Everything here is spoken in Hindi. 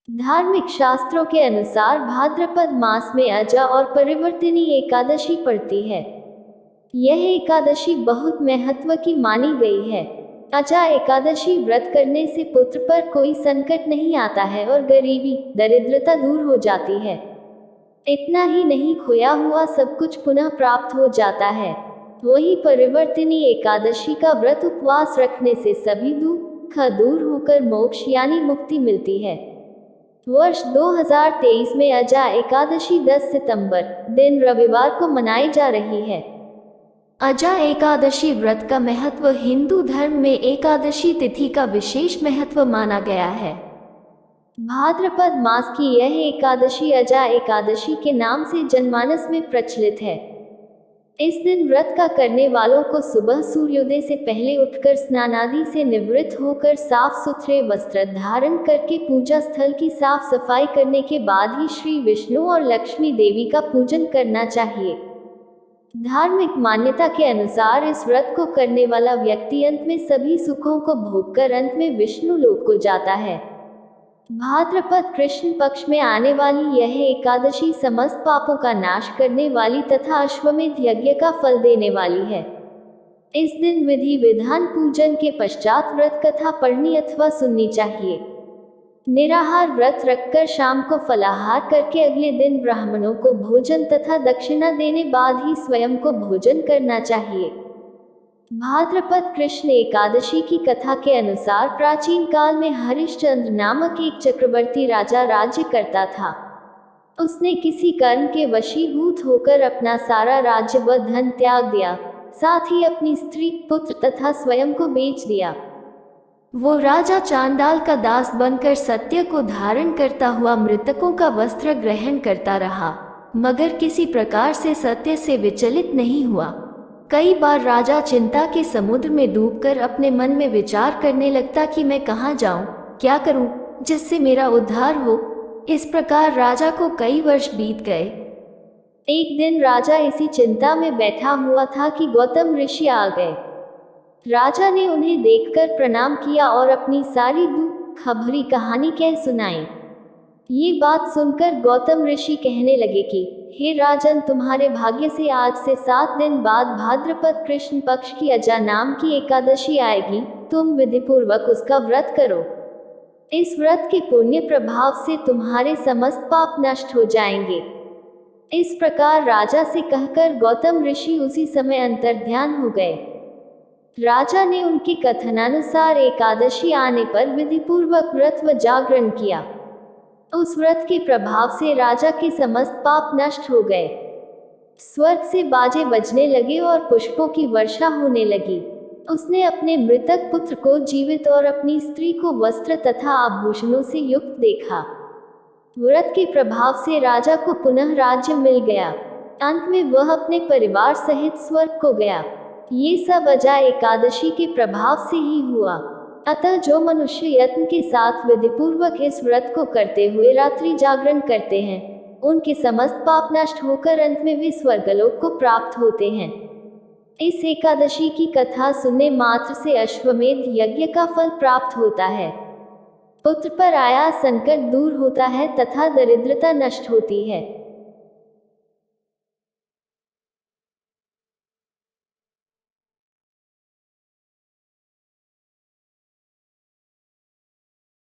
धार्मिक शास्त्रों के अनुसार भाद्रपद मास में अजा और परिवर्तिनी एकादशी पड़ती है। यह एकादशी बहुत महत्व की मानी गई है। अजा एकादशी व्रत करने से पुत्र पर कोई संकट नहीं आता है और गरीबी दरिद्रता दूर हो जाती है। इतना ही नहीं, खोया हुआ सब कुछ पुनः प्राप्त हो जाता है। वही परिवर्तिनी एकादशी का व्रत उपवास रखने से सभी दुख दूर होकर मोक्ष यानी मुक्ति मिलती है। वर्ष 2023 में अजा एकादशी 10 सितंबर दिन रविवार को मनाई जा रही है। अजा एकादशी व्रत का महत्व हिंदू धर्म में एकादशी तिथि का विशेष महत्व माना गया है। भाद्रपद मास की यह एकादशी अजा एकादशी के नाम से जनमानस में प्रचलित है। इस दिन व्रत का करने वालों को सुबह सूर्योदय से पहले उठकर स्नान आदि से निवृत्त होकर साफ सुथरे वस्त्र धारण करके पूजा स्थल की साफ सफाई करने के बाद ही श्री विष्णु और लक्ष्मी देवी का पूजन करना चाहिए। धार्मिक मान्यता के अनुसार इस व्रत को करने वाला व्यक्ति अंत में सभी सुखों को भोगकर अंत में विष्णु लोक को जाता है। भाद्रपद कृष्ण पक्ष में आने वाली यह एकादशी समस्त पापों का नाश करने वाली तथा अश्वमेध यज्ञ का फल देने वाली है। इस दिन विधि विधान पूजन के पश्चात व्रत कथा पढ़नी अथवा सुननी चाहिए। निराहार व्रत रखकर शाम को फलाहार करके अगले दिन ब्राह्मणों को भोजन तथा दक्षिणा देने बाद ही स्वयं को भोजन करना चाहिए। भाद्रपद कृष्ण एकादशी की कथा के अनुसार प्राचीन काल में हरिश्चंद्र नामक एक चक्रवर्ती राजा राज्य करता था। उसने किसी कर्म के वशीभूत होकर अपना सारा राज्य व धन त्याग दिया, साथ ही अपनी स्त्री, पुत्र तथा स्वयं को बेच दिया। वो राजा चांडाल का दास बनकर सत्य को धारण करता हुआ मृतकों का वस्त्र ग्रहण करता रहा, मगर किसी प्रकार से सत्य से विचलित नहीं हुआ। कई बार राजा चिंता के समुद्र में डूबकर अपने मन में विचार करने लगता कि मैं कहाँ जाऊं, क्या करूं, जिससे मेरा उद्धार हो। इस प्रकार राजा को कई वर्ष बीत गए। एक दिन राजा इसी चिंता में बैठा हुआ था कि गौतम ऋषि आ गए। राजा ने उन्हें देखकर प्रणाम किया और अपनी सारी दुख भरी कहानी कह सुनाई। ये बात सुनकर गौतम ऋषि कहने लगे कि हे राजन, तुम्हारे भाग्य से आज से 7 दिन बाद भाद्रपद कृष्ण पक्ष की अजा नाम की एकादशी आएगी। तुम विधिपूर्वक उसका व्रत करो। इस व्रत के पुण्य प्रभाव से तुम्हारे समस्त पाप नष्ट हो जाएंगे। इस प्रकार राजा से कहकर गौतम ऋषि उसी समय अंतर्ध्यान हो गए। राजा ने उनके कथनानुसार एकादशी आने पर विधिपूर्वक व्रत व जागरण किया। उस व्रत के प्रभाव से राजा के समस्त पाप नष्ट हो गए। स्वर्ग से बाजे बजने लगे और पुष्पों की वर्षा होने लगी। उसने अपने मृतक पुत्र को जीवित और अपनी स्त्री को वस्त्र तथा आभूषणों से युक्त देखा। व्रत के प्रभाव से राजा को पुनः राज्य मिल गया। अंत में वह अपने परिवार सहित स्वर्ग को गया। ये सब अजा एकादशी के प्रभाव से ही हुआ। अतः जो मनुष्य यत्न के साथ विधिपूर्वक इस व्रत को करते हुए रात्रि जागरण करते हैं, उनके समस्त पाप नष्ट होकर अंत में वे स्वर्गलोक को प्राप्त होते हैं। इस एकादशी की कथा सुनने मात्र से अश्वमेध यज्ञ का फल प्राप्त होता है। पुत्र पर आया संकट दूर होता है तथा दरिद्रता नष्ट होती है।